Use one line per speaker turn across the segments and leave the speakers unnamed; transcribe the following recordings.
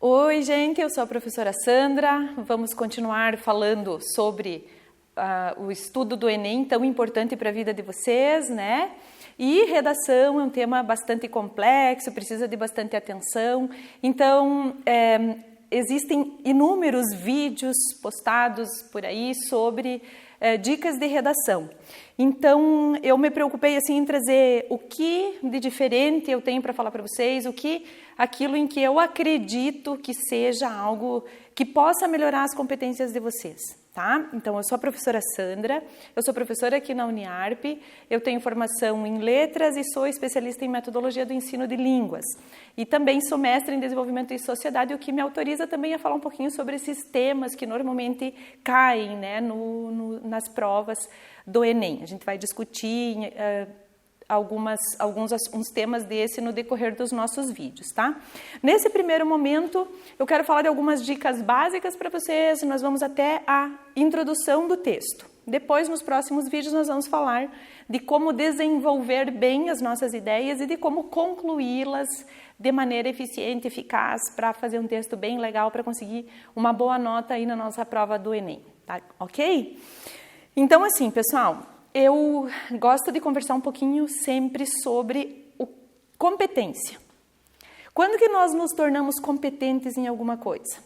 Oi, gente, eu sou a professora Sandra. Vamos continuar falando sobre o estudo do Enem, tão importante para a vida de vocês, né? E redação é um tema bastante complexo, precisa de bastante atenção. Então, existem inúmeros vídeos postados por aí sobre dicas de redação. Então, eu me preocupei assim em trazer o que de diferente eu tenho para falar para vocês, aquilo em que eu acredito que seja algo que possa melhorar as competências de vocês, tá? Então, eu sou a professora Sandra, eu sou professora aqui na Uniarp, eu tenho formação em letras e sou especialista em metodologia do ensino de línguas. E também sou mestre em desenvolvimento e sociedade, o que me autoriza também a falar um pouquinho sobre esses temas que normalmente caem, né, nas provas do Enem. A gente vai discutir uns temas desse no decorrer dos nossos vídeos, tá? Nesse primeiro momento, eu quero falar de algumas dicas básicas para vocês, nós vamos até a introdução do texto. Depois, nos próximos vídeos, nós vamos falar de como desenvolver bem as nossas ideias e de como concluí-las de maneira eficiente, eficaz, para fazer um texto bem legal, para conseguir uma boa nota aí na nossa prova do Enem, tá? Ok? Então, assim, pessoal, eu gosto de conversar um pouquinho sempre sobre competência. Quando que nós nos tornamos competentes em alguma coisa?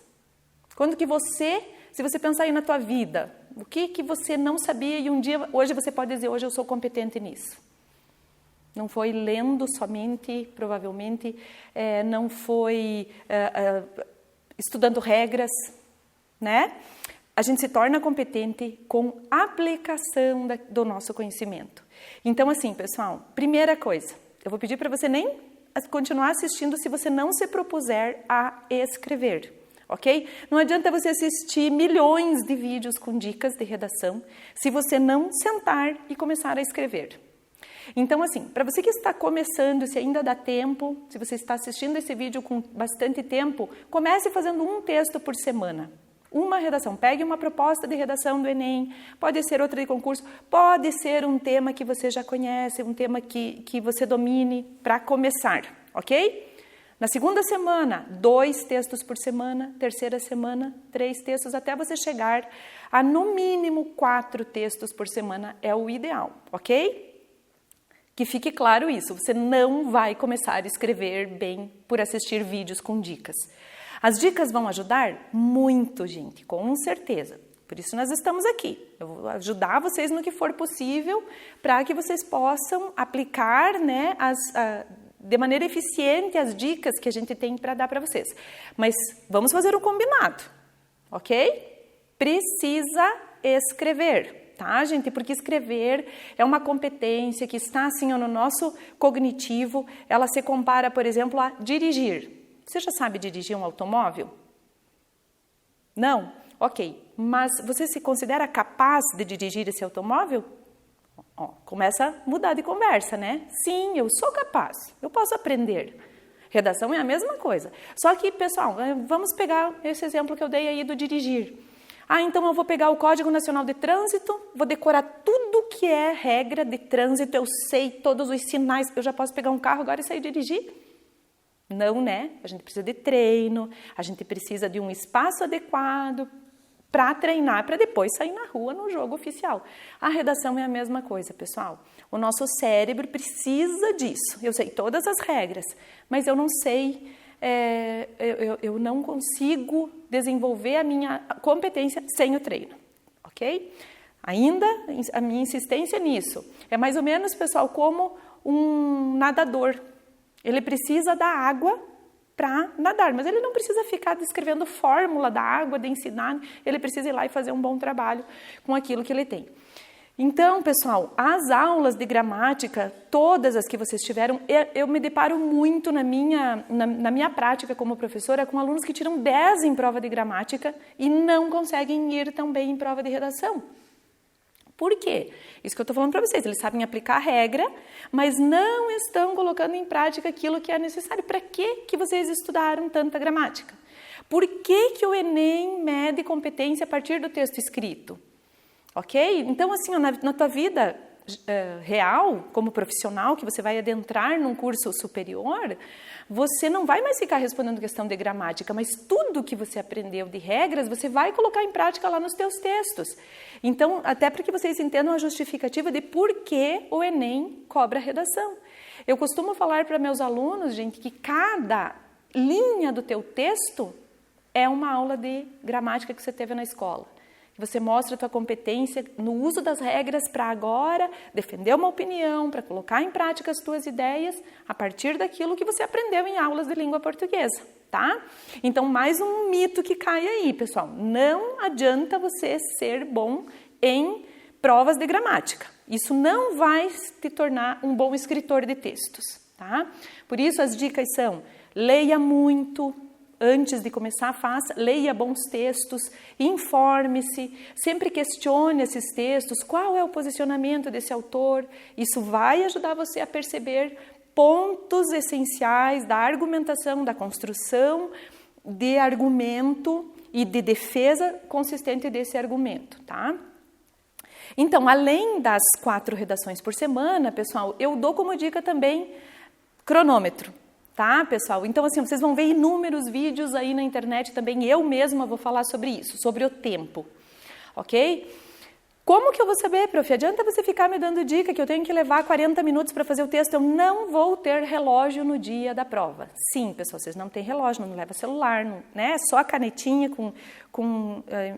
Quando que se você pensar aí na tua vida, o que você não sabia e um dia, hoje você pode dizer, hoje eu sou competente nisso. Não foi lendo somente, provavelmente, não foi estudando regras, né? A gente se torna competente com aplicação do nosso conhecimento. Então, assim, pessoal, primeira coisa, eu vou pedir para você nem continuar assistindo se você não se propuser a escrever, ok? Não adianta você assistir milhões de vídeos com dicas de redação se você não sentar e começar a escrever. Então, assim, para você que está começando, se ainda dá tempo, se você está assistindo esse vídeo com bastante tempo, comece fazendo um texto por semana. Uma redação, pegue uma proposta de redação do Enem, pode ser outra de concurso, pode ser um tema que você já conhece, um tema que você domine para começar, ok? Na segunda semana, 2 textos por semana, terceira semana, 3 textos, até você chegar a no mínimo 4 textos por semana é o ideal, ok? Que fique claro isso, você não vai começar a escrever bem por assistir vídeos com dicas. As dicas vão ajudar? Muito, gente, com certeza. Por isso nós estamos aqui. Eu vou ajudar vocês no que for possível para que vocês possam aplicar, né, de maneira eficiente as dicas que a gente tem para dar para vocês. Mas vamos fazer um combinado, ok? Precisa escrever, tá, gente? Porque escrever é uma competência que está assim no nosso cognitivo. Ela se compara, por exemplo, a dirigir. Você já sabe dirigir um automóvel? Não? Ok. Mas você se considera capaz de dirigir esse automóvel? Ó, começa a mudar de conversa, né? Sim, eu sou capaz. Eu posso aprender. Redação é a mesma coisa. Só que, pessoal, vamos pegar esse exemplo que eu dei aí do dirigir. Ah, então eu vou pegar o Código Nacional de Trânsito, vou decorar tudo que é regra de trânsito, eu sei todos os sinais, eu já posso pegar um carro agora e sair dirigir? Não, né? A gente precisa de treino, a gente precisa de um espaço adequado para treinar, para depois sair na rua no jogo oficial. A redação é a mesma coisa, pessoal. O nosso cérebro precisa disso. Eu sei todas as regras, mas eu não sei, eu não consigo desenvolver a minha competência sem o treino, ok? Ainda a minha insistência nisso é mais ou menos, pessoal, como um nadador. Ele precisa da água para nadar, mas ele não precisa ficar descrevendo fórmula da água, de ensinar, ele precisa ir lá e fazer um bom trabalho com aquilo que ele tem. Então, pessoal, as aulas de gramática, todas as que vocês tiveram, eu me deparo muito na minha prática como professora com alunos que tiram 10 em prova de gramática e não conseguem ir tão bem em prova de redação. Por quê? Isso que eu estou falando para vocês, eles sabem aplicar a regra, mas não estão colocando em prática aquilo que é necessário. Para que vocês estudaram tanta gramática? Por que o Enem mede competência a partir do texto escrito? Ok? Então, assim, na tua vida, real, como profissional, que você vai adentrar num curso superior, você não vai mais ficar respondendo questão de gramática, mas tudo que você aprendeu de regras, você vai colocar em prática lá nos teus textos. Então, até para que vocês entendam a justificativa de por que o Enem cobra redação. Eu costumo falar para meus alunos, gente, que cada linha do teu texto é uma aula de gramática que você teve na escola. Você mostra a tua competência no uso das regras para agora defender uma opinião, para colocar em prática as tuas ideias a partir daquilo que você aprendeu em aulas de língua portuguesa, tá? Então, mais um mito que cai aí, pessoal. Não adianta você ser bom em provas de gramática. Isso não vai te tornar um bom escritor de textos, tá? Por isso, as dicas são: leia muito. Antes de começar, leia bons textos, informe-se, sempre questione esses textos, qual é o posicionamento desse autor. Isso vai ajudar você a perceber pontos essenciais da argumentação, da construção de argumento e de defesa consistente desse argumento, tá? Então, além das 4 redações por semana, pessoal, eu dou como dica também cronômetro. Tá, pessoal? Então, assim, vocês vão ver inúmeros vídeos aí na internet também. Eu mesma vou falar sobre isso, sobre o tempo. Ok? Como que eu vou saber, prof? Adianta você ficar me dando dica que eu tenho que levar 40 minutos para fazer o texto. Eu não vou ter relógio no dia da prova. Sim, pessoal, vocês não têm relógio, não leva celular, não, né? Só a canetinha com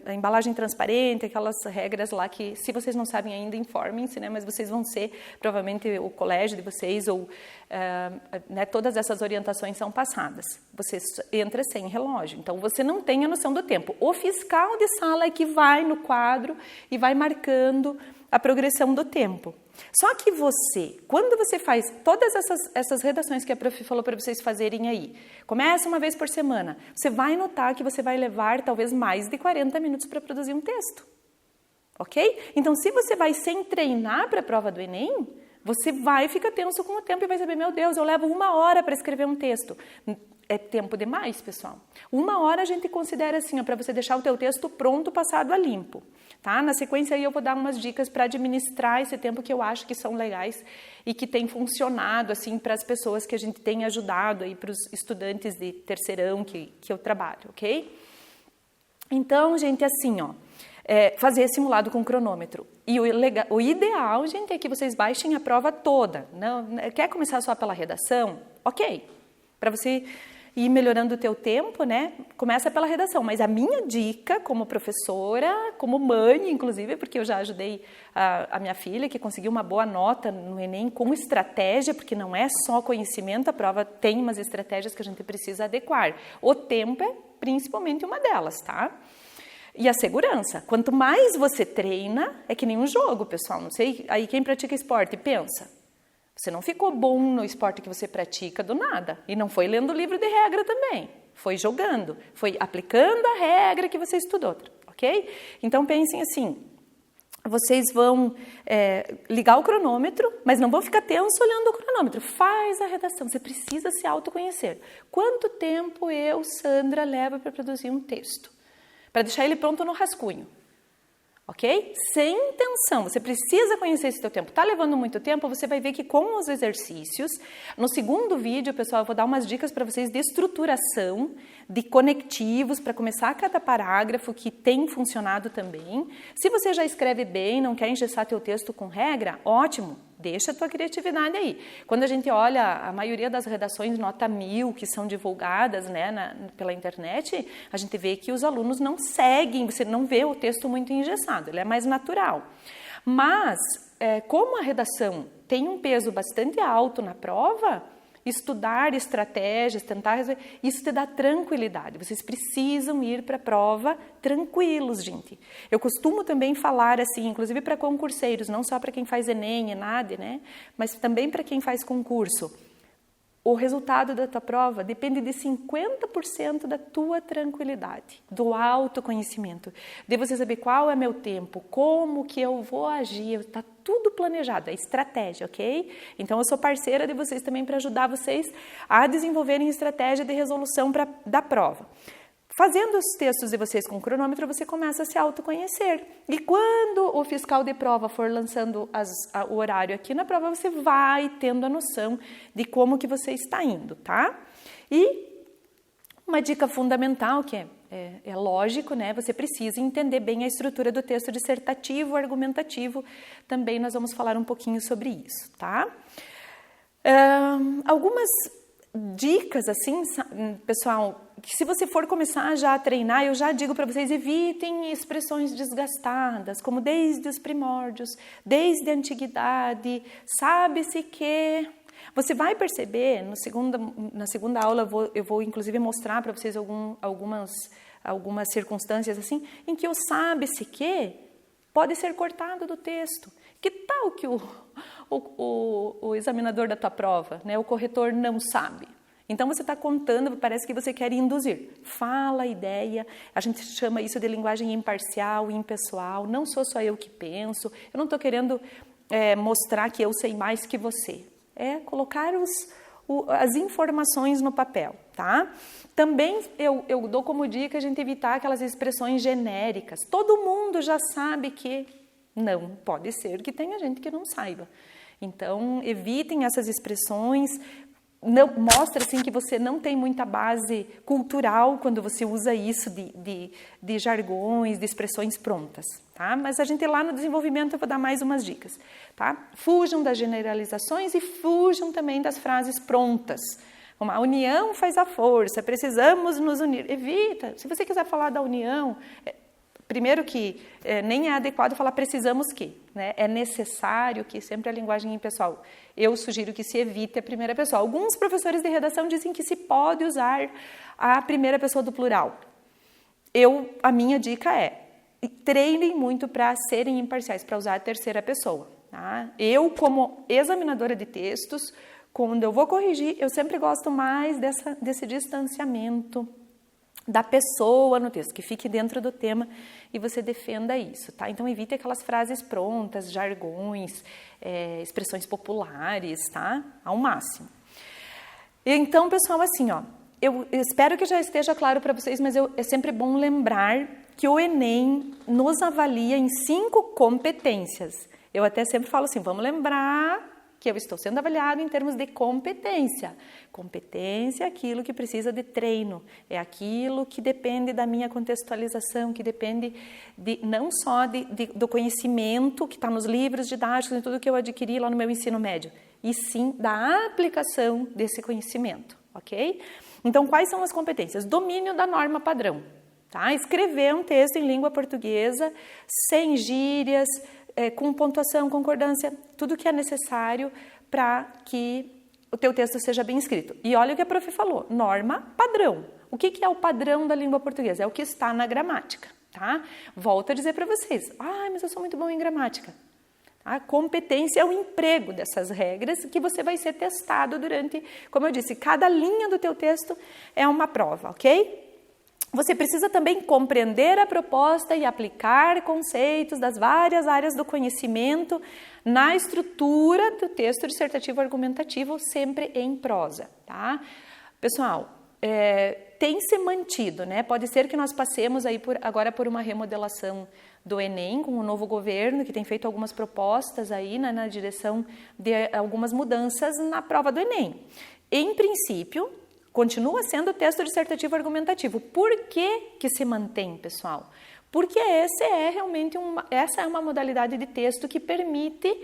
a embalagem transparente, aquelas regras lá que, se vocês não sabem ainda, informem-se, né? Mas vocês vão ser, provavelmente, o colégio de vocês ou né, todas essas orientações são passadas. Você entra sem relógio, então você não tem a noção do tempo. O fiscal de sala é que vai no quadro e vai marcando a progressão do tempo. Só que você, quando você faz todas essas redações que a prof falou para vocês fazerem aí, começa uma vez por semana, você vai notar que você vai levar talvez mais de 40 minutos para produzir um texto. Ok? Então, se você vai sem treinar para a prova do Enem, você vai ficar tenso com o tempo e vai saber, meu Deus, eu levo 1 hora para escrever um texto. É tempo demais, pessoal. 1 hora a gente considera assim, para você deixar o teu texto pronto, passado a limpo. Tá? Na sequência aí eu vou dar umas dicas para administrar esse tempo que eu acho que são legais e que tem funcionado assim para as pessoas que a gente tem ajudado aí, para os estudantes de terceirão que eu trabalho, ok? Então, gente, assim, ó, fazer simulado com cronômetro. E o ideal, gente, é que vocês baixem a prova toda. Não, quer começar só pela redação? Ok. Para você ir melhorando o teu tempo, né? Começa pela redação. Mas a minha dica como professora, como mãe, inclusive, porque eu já ajudei a minha filha, que conseguiu uma boa nota no Enem com estratégia, porque não é só conhecimento, a prova tem umas estratégias que a gente precisa adequar. O tempo é principalmente uma delas, tá? E a segurança. Quanto mais você treina, é que nem um jogo, pessoal. Não sei, aí quem pratica esporte, pensa. Você não ficou bom no esporte que você pratica do nada. E não foi lendo livro de regra também. Foi jogando. Foi aplicando a regra que você estudou, ok? Então, pensem assim. Vocês vão ligar o cronômetro, mas não vão ficar tenso olhando o cronômetro. Faz a redação. Você precisa se autoconhecer. Quanto tempo eu, Sandra, levo para produzir um texto? Para deixar ele pronto no rascunho. Ok? Sem tensão, você precisa conhecer esse teu tempo. Tá levando muito tempo, você vai ver que com os exercícios, no segundo vídeo, pessoal, eu vou dar umas dicas para vocês de estruturação, de conectivos, para começar cada parágrafo, que tem funcionado também. Se você já escreve bem, não quer engessar teu texto com regra, ótimo, deixa a tua criatividade aí. Quando a gente olha a maioria das redações nota 1000 que são divulgadas, né, pela internet, a gente vê que os alunos não seguem, você não vê o texto muito engessado, ele é mais natural. Mas, como a redação tem um peso bastante alto na prova, estudar estratégias, tentar resolver, isso te dá tranquilidade. Vocês precisam ir para a prova tranquilos, gente. Eu costumo também falar assim, inclusive para concurseiros, não só para quem faz Enem, ENAD, né? Mas também para quem faz concurso. O resultado da tua prova depende de 50% da tua tranquilidade, do autoconhecimento, de você saber qual é meu tempo, como que eu vou agir, está tudo planejado, é estratégia, ok? Então, eu sou parceira de vocês também para ajudar vocês a desenvolverem estratégia de resolução da prova. Fazendo os textos de vocês com cronômetro, você começa a se autoconhecer. E quando o fiscal de prova for lançando o horário aqui na prova, você vai tendo a noção de como que você está indo, tá? E uma dica fundamental, que é lógico, né? Você precisa entender bem a estrutura do texto dissertativo, argumentativo. Também nós vamos falar um pouquinho sobre isso, tá? Algumas dicas, assim, pessoal, que se você for começar já a treinar, eu já digo para vocês, evitem expressões desgastadas, como desde os primórdios, desde a antiguidade, sabe-se que... Você vai perceber, na segunda aula, eu vou inclusive mostrar para vocês algumas circunstâncias assim, em que o sabe-se que pode ser cortado do texto. Que tal que o examinador da tua prova, né, o corretor não sabe? Então você está contando, parece que você quer induzir. Fala a ideia, a gente chama isso de linguagem imparcial, impessoal, não sou só eu que penso, eu não estou querendo mostrar que eu sei mais que você. É colocar as informações no papel, tá? Também eu dou como dica a gente evitar aquelas expressões genéricas. Todo mundo já sabe que não, pode ser que tenha gente que não saiba. Então, evitem essas expressões. Não, mostra assim que você não tem muita base cultural quando você usa isso de jargões, de expressões prontas, tá? Mas a gente lá no desenvolvimento eu vou dar mais umas dicas, tá? Fujam das generalizações e fujam também das frases prontas. Como a união faz a força, precisamos nos unir. Evita, se você quiser falar da união... Primeiro que nem é adequado falar precisamos que, né? É necessário que, sempre a linguagem impessoal. Eu sugiro que se evite a primeira pessoa. Alguns professores de redação dizem que se pode usar a primeira pessoa do plural. A minha dica é, treinem muito para serem imparciais, para usar a terceira pessoa. Tá? Eu, como examinadora de textos, quando eu vou corrigir, eu sempre gosto mais desse distanciamento da pessoa no texto, que fique dentro do tema e você defenda isso, tá? Então, evite aquelas frases prontas, jargões, expressões populares, tá? Ao máximo. Então, pessoal, assim, ó, eu espero que já esteja claro para vocês, mas é sempre bom lembrar que o Enem nos avalia em 5 competências. Eu até sempre falo assim, vamos lembrar que eu estou sendo avaliado em termos de competência. Competência é aquilo que precisa de treino, é aquilo que depende da minha contextualização, que depende não só do conhecimento que está nos livros didáticos e tudo que eu adquiri lá no meu ensino médio, e sim da aplicação desse conhecimento, ok? Então, quais são as competências? Domínio da norma padrão, tá? Escrever um texto em língua portuguesa, sem gírias, com pontuação, concordância, tudo que é necessário para que o teu texto seja bem escrito. E olha o que a prof falou, norma padrão. O que é o padrão da língua portuguesa? É o que está na gramática, tá? Volto a dizer para vocês, mas eu sou muito bom em gramática. A competência é o emprego dessas regras que você vai ser testado durante, como eu disse, cada linha do teu texto é uma prova, ok? Você precisa também compreender a proposta e aplicar conceitos das várias áreas do conhecimento na estrutura do texto dissertativo argumentativo, sempre em prosa, tá? Pessoal, tem se mantido, né? Pode ser que nós passemos aí agora por uma remodelação do Enem, com o novo governo, que tem feito algumas propostas aí na direção de algumas mudanças na prova do Enem. Em princípio, continua sendo o texto dissertativo argumentativo. Por que se mantém, pessoal? Porque essa é uma modalidade de texto que permite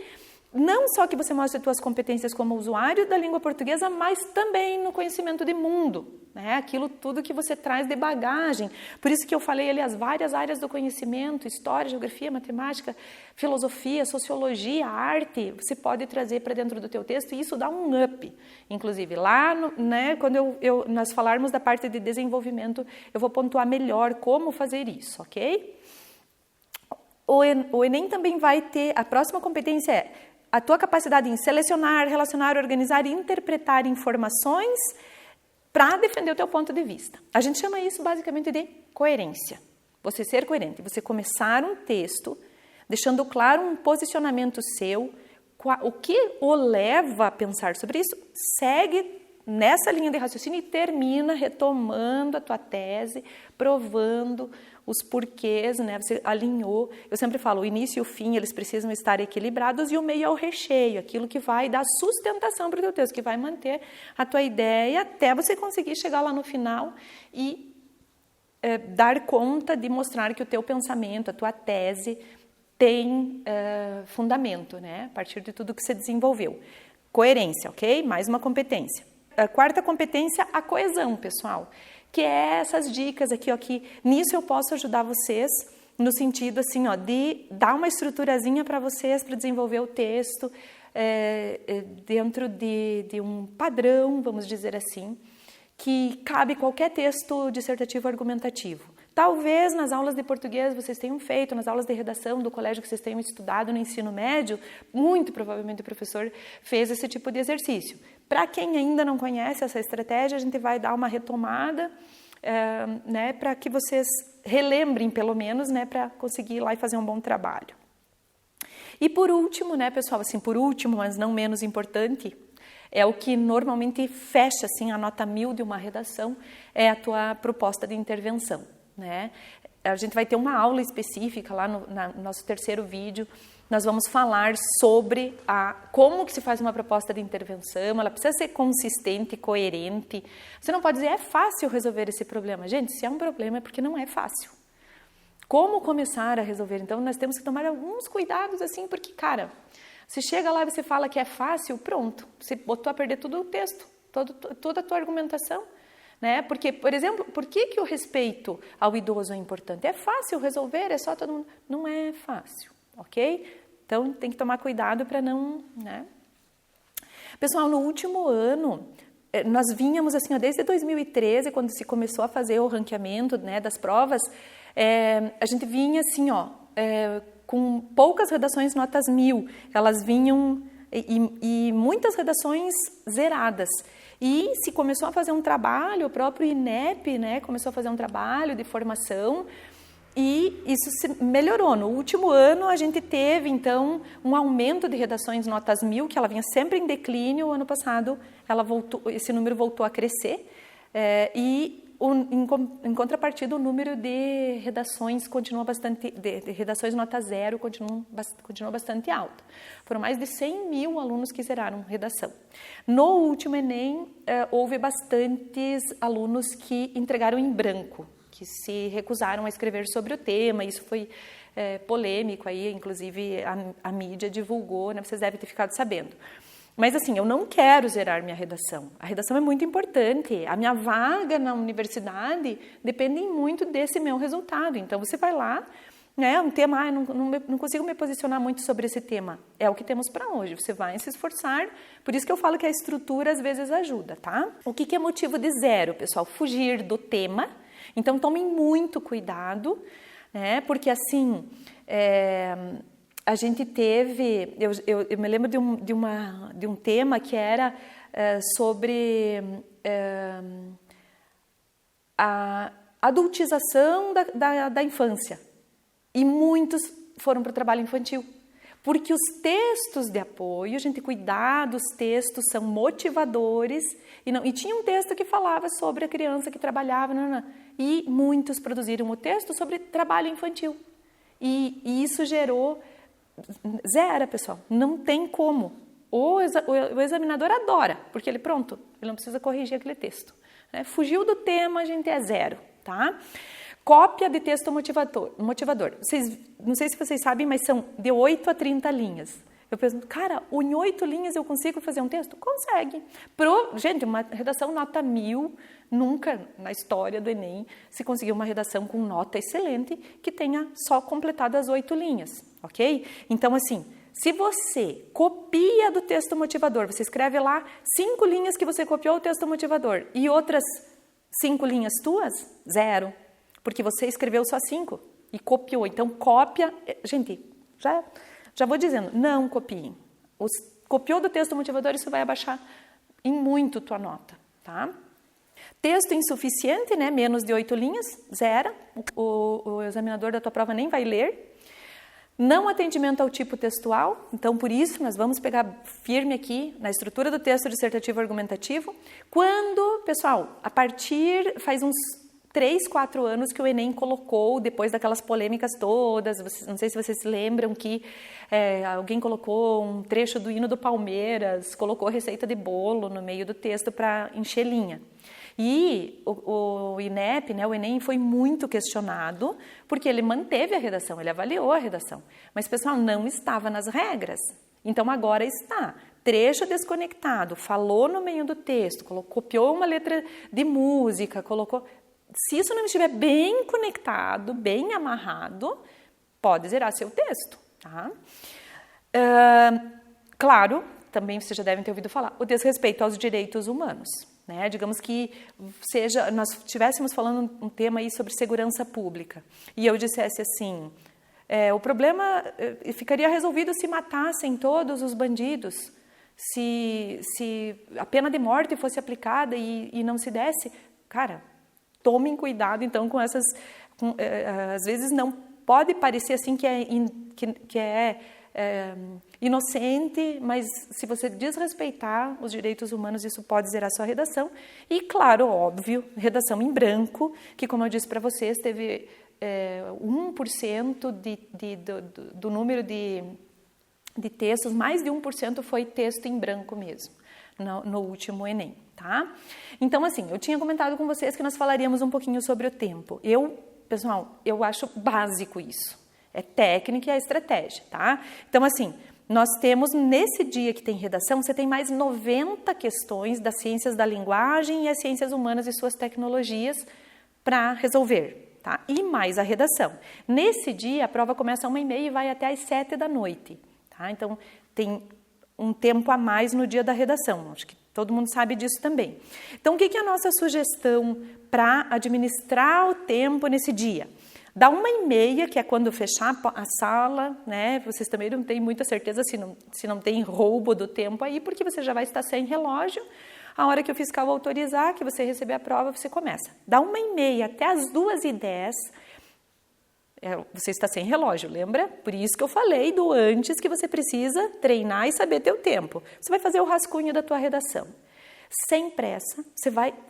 não só que você mostre suas competências como usuário da língua portuguesa, mas também no conhecimento de mundo, né? Aquilo tudo que você traz de bagagem. Por isso que eu falei ali as várias áreas do conhecimento, história, geografia, matemática, filosofia, sociologia, arte, você pode trazer para dentro do teu texto e isso dá um up. Inclusive, lá, né, quando nós falarmos da parte de desenvolvimento, eu vou pontuar melhor como fazer isso, ok? O Enem também vai ter, a próxima competência é a tua capacidade em selecionar, relacionar, organizar e interpretar informações para defender o teu ponto de vista. A gente chama isso basicamente de coerência. Você ser coerente, você começar um texto deixando claro um posicionamento seu, o que o leva a pensar sobre isso, segue nessa linha de raciocínio e termina retomando a tua tese, provando os porquês, né? Você alinhou. Eu sempre falo, o início e o fim, eles precisam estar equilibrados e o meio é o recheio, aquilo que vai dar sustentação para o teu texto, que vai manter a tua ideia até você conseguir chegar lá no final e dar conta de mostrar que o teu pensamento, a tua tese tem fundamento, né? A partir de tudo que você desenvolveu. Coerência, ok? Mais uma competência. A quarta competência, a coesão, pessoal. Que é essas dicas aqui, ó, que nisso eu posso ajudar vocês, no sentido assim, ó, de dar uma estruturazinha para vocês, para desenvolver o texto dentro de um padrão, vamos dizer assim, que cabe qualquer texto dissertativo argumentativo. Talvez nas aulas de português vocês tenham feito, nas aulas de redação do colégio que vocês tenham estudado no ensino médio, muito provavelmente o professor fez esse tipo de exercício. Para quem ainda não conhece essa estratégia, a gente vai dar uma retomada, né, para que vocês relembrem pelo menos, né, para conseguir ir lá e fazer um bom trabalho. E por último, né, pessoal, assim, por último, mas não menos importante, é o que normalmente fecha assim, a nota 1000 de uma redação, é a tua proposta de intervenção. Né? A gente vai ter uma aula específica lá no nosso terceiro vídeo, nós vamos falar sobre como que se faz uma proposta de intervenção, ela precisa ser consistente, coerente. Você não pode dizer, é fácil resolver esse problema. Gente, se é um problema é porque não é fácil. Como começar a resolver? Então, nós temos que tomar alguns cuidados assim, porque, cara, você chega lá e você fala que é fácil, pronto, você botou a perder todo o texto, toda a tua argumentação. Né? Porque, por exemplo, por que o respeito ao idoso é importante? É fácil resolver, é só todo mundo... Não é fácil, ok? Então, tem que tomar cuidado para não... Né? Pessoal, no último ano, nós vínhamos assim, ó, desde 2013, quando se começou a fazer o ranqueamento, né, das provas, a gente vinha assim, ó, com poucas redações notas 1000. Elas vinham... E muitas redações zeradas. E se começou a fazer um trabalho, o próprio INEP, né, começou a fazer um trabalho de formação e isso se melhorou. No último ano a gente teve, então, um aumento de redações notas 1000, que ela vinha sempre em declínio. O ano passado esse número voltou a crescer em contrapartida, o número de redações continua bastante, de redações nota 0 continua bastante alto. Foram mais de 100.000 alunos que zeraram redação. No último Enem, houve bastantes alunos que entregaram em branco, que se recusaram a escrever sobre o tema. Isso foi polêmico, aí, inclusive a mídia divulgou, né? Vocês devem ter ficado sabendo. Mas assim, eu não quero zerar minha redação. A redação é muito importante. A minha vaga na universidade depende muito desse meu resultado. Então, você vai lá, né, um tema, não consigo me posicionar muito sobre esse tema. É o que temos para hoje. Você vai se esforçar. Por isso que eu falo que a estrutura às vezes ajuda, tá? O que é motivo de zero, pessoal? Fugir do tema. Então, tomem muito cuidado, né? Porque assim... A gente teve, eu me lembro de um tema que era sobre a adultização da infância. E muitos foram para o trabalho infantil. Porque os textos de apoio, a gente cuidar dos textos, são motivadores. E tinha um texto que falava sobre a criança que trabalhava, e muitos produziram o texto sobre trabalho infantil. E isso gerou... Zero, pessoal. Não tem como. O examinador adora, porque ele não precisa corrigir aquele texto. Né? Fugiu do tema, a gente é zero, tá? Cópia de texto motivador. Não sei se vocês sabem, mas são de 8 a 30 linhas. Eu penso, cara, em 8 linhas eu consigo fazer um texto? Consegue. Gente, uma redação nota 1000, nunca na história do Enem se conseguiu uma redação com nota excelente que tenha só completado as 8 linhas, ok? Então, assim, se você copia do texto motivador, você escreve lá 5 linhas que você copiou o texto motivador e outras 5 linhas tuas, zero, porque você escreveu só 5 e copiou. Então, cópia... Gente, já vou dizendo, não copiem. Copiou do texto motivador, isso vai abaixar em muito tua nota, tá? Texto insuficiente, né? Menos de 8 linhas, zero. O examinador da tua prova nem vai ler. Não atendimento ao tipo textual, então por isso nós vamos pegar firme aqui na estrutura do texto dissertativo argumentativo. Quando, pessoal, faz uns 3, 4 anos que o Enem colocou, depois daquelas polêmicas todas, não sei se vocês se lembram que alguém colocou um trecho do hino do Palmeiras, colocou receita de bolo no meio do texto para encher linha. E o INEP, né, o Enem, foi muito questionado, porque ele manteve a redação, ele avaliou a redação. Mas, pessoal, não estava nas regras. Então, agora está. Trecho desconectado, falou no meio do texto, copiou uma letra de música, colocou... Se isso não estiver bem conectado, bem amarrado, pode zerar seu texto, tá? Claro, também vocês já devem ter ouvido falar, o desrespeito aos direitos humanos. Né? Digamos que nós estivéssemos falando um tema aí sobre segurança pública e eu dissesse assim, o problema ficaria resolvido se matassem todos os bandidos, se a pena de morte fosse aplicada e não se desse. Cara, tomem cuidado então com essas... às vezes não pode parecer assim que é inocente, mas se você desrespeitar os direitos humanos, isso pode zerar sua redação. E, claro, óbvio, redação em branco, que, como eu disse para vocês, teve 1% do número de textos, mais de 1% foi texto em branco mesmo, no último Enem, tá? Então, assim, eu tinha comentado com vocês que nós falaríamos um pouquinho sobre o tempo. Pessoal, eu acho básico isso. É técnica e é estratégia, tá? Então, assim, nós temos, nesse dia que tem redação, você tem mais 90 questões das ciências da linguagem e as ciências humanas e suas tecnologias para resolver, tá? E mais a redação. Nesse dia, a prova começa às 1h30 e vai até às 7 da noite, tá? Então, tem um tempo a mais no dia da redação. Acho que todo mundo sabe disso também. Então, o que é a nossa sugestão para administrar o tempo nesse dia? Da 1h30, que é quando fechar a sala, né? Vocês também não têm muita certeza se não tem roubo do tempo aí, porque você já vai estar sem relógio. A hora que o fiscal autorizar, que você receber a prova, você começa. Da 1h30 até as 2h10, você está sem relógio, lembra? Por isso que eu falei do antes, que você precisa treinar e saber teu tempo. Você vai fazer o rascunho da tua redação. Sem pressa,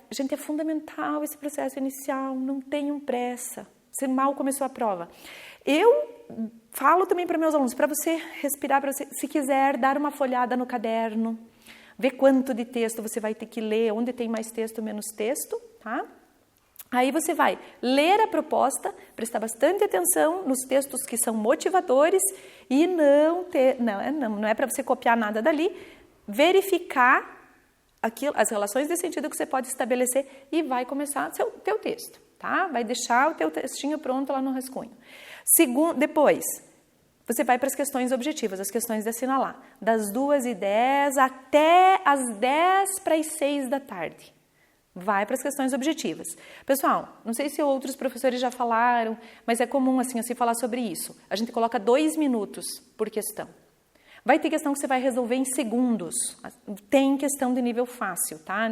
Gente, é fundamental esse processo inicial, não tenham pressa. Você mal começou a prova. Eu falo também para meus alunos, para você respirar, se quiser, dar uma folhada no caderno, ver quanto de texto você vai ter que ler, onde tem mais texto, menos texto, tá? Aí você vai ler a proposta, prestar bastante atenção nos textos que são motivadores e não é para você copiar nada dali, verificar as relações de sentido que você pode estabelecer e vai começar teu texto, tá? Vai deixar o teu textinho pronto lá no rascunho. Depois, você vai para as questões objetivas, as questões de assinalar, das 2h10 até as 5:50 da tarde. Vai para as questões objetivas. Pessoal, não sei se outros professores já falaram, mas é comum assim falar sobre isso. A gente coloca 2 minutos por questão. Vai ter questão que você vai resolver em segundos. Tem questão de nível fácil, tá?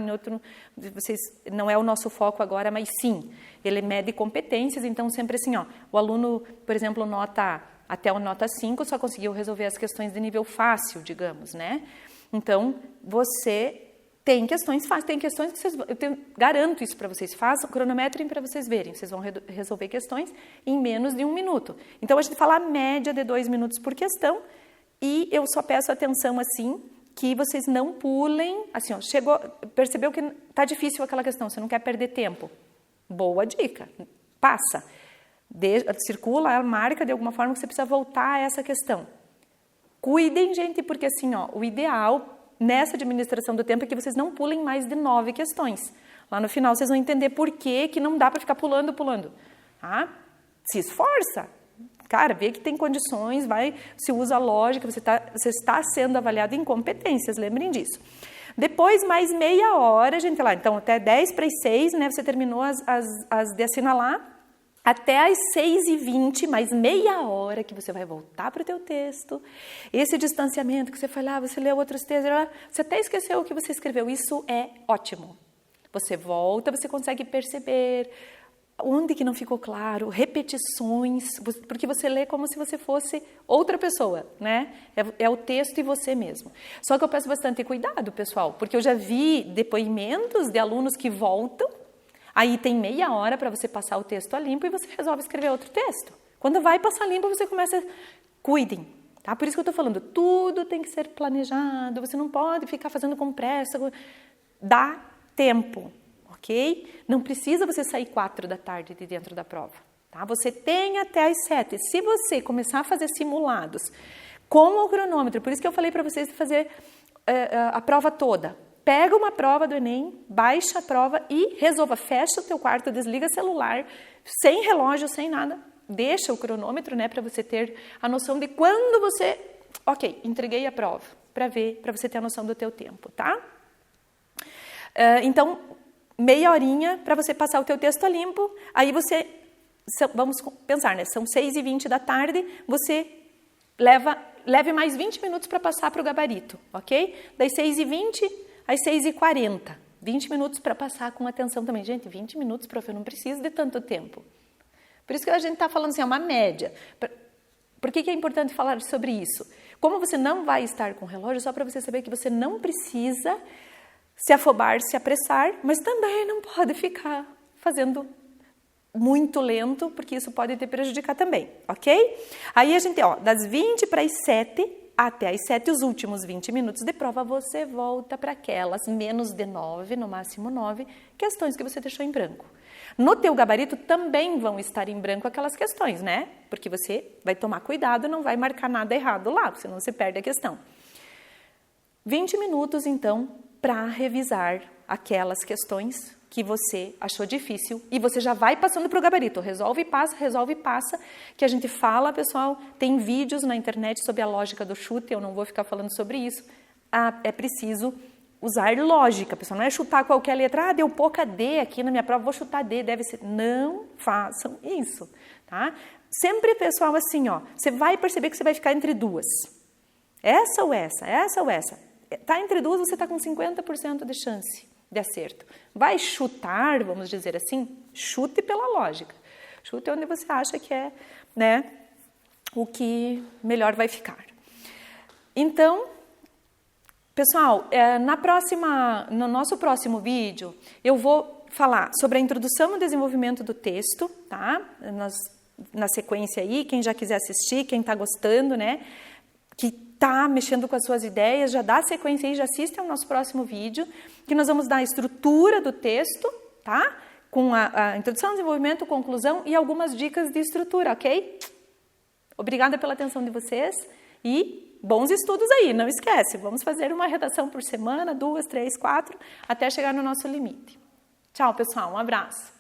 Não é o nosso foco agora, mas sim, ele mede competências, então sempre assim, o aluno, por exemplo, até o nota 5 só conseguiu resolver as questões de nível fácil, digamos, né? Então, você tem questões fáceis, tem questões que garanto isso para vocês, cronometrem para vocês verem, vocês vão resolver questões em menos de 1 minuto. Então, a gente fala a média de 2 minutos por questão, e eu só peço atenção, assim, que vocês não pulem, assim, percebeu que tá difícil aquela questão, você não quer perder tempo. Boa dica, passa. Circula a marca de alguma forma que você precisa voltar a essa questão. Cuidem, gente, porque assim, o ideal nessa administração do tempo é que vocês não pulem mais de 9 questões. Lá no final vocês vão entender por que não dá para ficar pulando. Tá? Se esforça. Cara, vê que tem condições, se usa a lógica, você está sendo avaliado em competências, lembrem disso. Depois, mais meia hora, gente, lá, então até 5:50, né, você terminou as de assinalar, até às 6h20, mais meia hora que você vai voltar para o teu texto. Esse distanciamento que você foi lá, você leu outros textos, você até esqueceu o que você escreveu, isso é ótimo. Você volta, você consegue perceber onde que não ficou claro, repetições, porque você lê como se você fosse outra pessoa, né? É o texto e você mesmo. Só que eu peço bastante cuidado, pessoal, porque eu já vi depoimentos de alunos que voltam, aí tem meia hora para você passar o texto a limpo e você resolve escrever outro texto. Quando vai passar limpo, você começa... Cuidem, tá? Por isso que eu estou falando, tudo tem que ser planejado, você não pode ficar fazendo com pressa, dá tempo. Ok? Não precisa você sair 4 da tarde de dentro da prova, tá? Você tem até as 7. Se você começar a fazer simulados com o cronômetro, por isso que eu falei para vocês de fazer a prova toda. Pega uma prova do Enem, baixa a prova e resolva. Fecha o teu quarto, desliga o celular, sem relógio, sem nada. Deixa o cronômetro, né, para você ter a noção de quando você... Ok, entreguei a prova, para você ter a noção do teu tempo, tá? Então... meia horinha para você passar o teu texto a limpo, aí você, vamos pensar, né? São 6h20 da tarde, você leve mais 20 minutos para passar para o gabarito, ok? Das 6h20 às 6h40, 20 minutos para passar com atenção também. Gente, 20 minutos, prof, eu não preciso de tanto tempo. Por isso que a gente está falando assim, é uma média. Por que é importante falar sobre isso? Como você não vai estar com o relógio, só para você saber que você não precisa... se afobar, se apressar, mas também não pode ficar fazendo muito lento, porque isso pode te prejudicar também, ok? Aí a gente, ó, das 20 para as 7 até as 7, os últimos 20 minutos de prova, você volta para aquelas menos de 9, no máximo 9, questões que você deixou em branco. No teu gabarito também vão estar em branco aquelas questões, né? Porque você vai tomar cuidado, não vai marcar nada errado lá, senão você perde a questão. 20 minutos, então, para revisar aquelas questões que você achou difícil e você já vai passando para o gabarito. Resolve e passa, que a gente fala, pessoal, tem vídeos na internet sobre a lógica do chute, eu não vou ficar falando sobre isso. É preciso usar lógica, pessoal, não é chutar qualquer letra, deu pouca D aqui na minha prova, vou chutar D, deve ser. Não façam isso, tá? Sempre, pessoal, assim, ó, você vai perceber que você vai ficar entre duas. Essa ou essa, essa ou essa. Tá entre duas, você está com 50% de chance de acerto. Vai chutar, vamos dizer assim, chute pela lógica. Chute onde você acha que é, né, o que melhor vai ficar. Então, pessoal, no nosso próximo vídeo, eu vou falar sobre a introdução e desenvolvimento do texto, tá? Na sequência aí, quem já quiser assistir, quem está gostando, né, que tá mexendo com as suas ideias, já dá sequência aí, já assiste ao nosso próximo vídeo, que nós vamos dar a estrutura do texto, tá? Com a introdução, desenvolvimento, conclusão e algumas dicas de estrutura, ok? Obrigada pela atenção de vocês e bons estudos aí, não esquece, vamos fazer uma redação por semana, 2, 3, 4, até chegar no nosso limite. Tchau, pessoal, um abraço.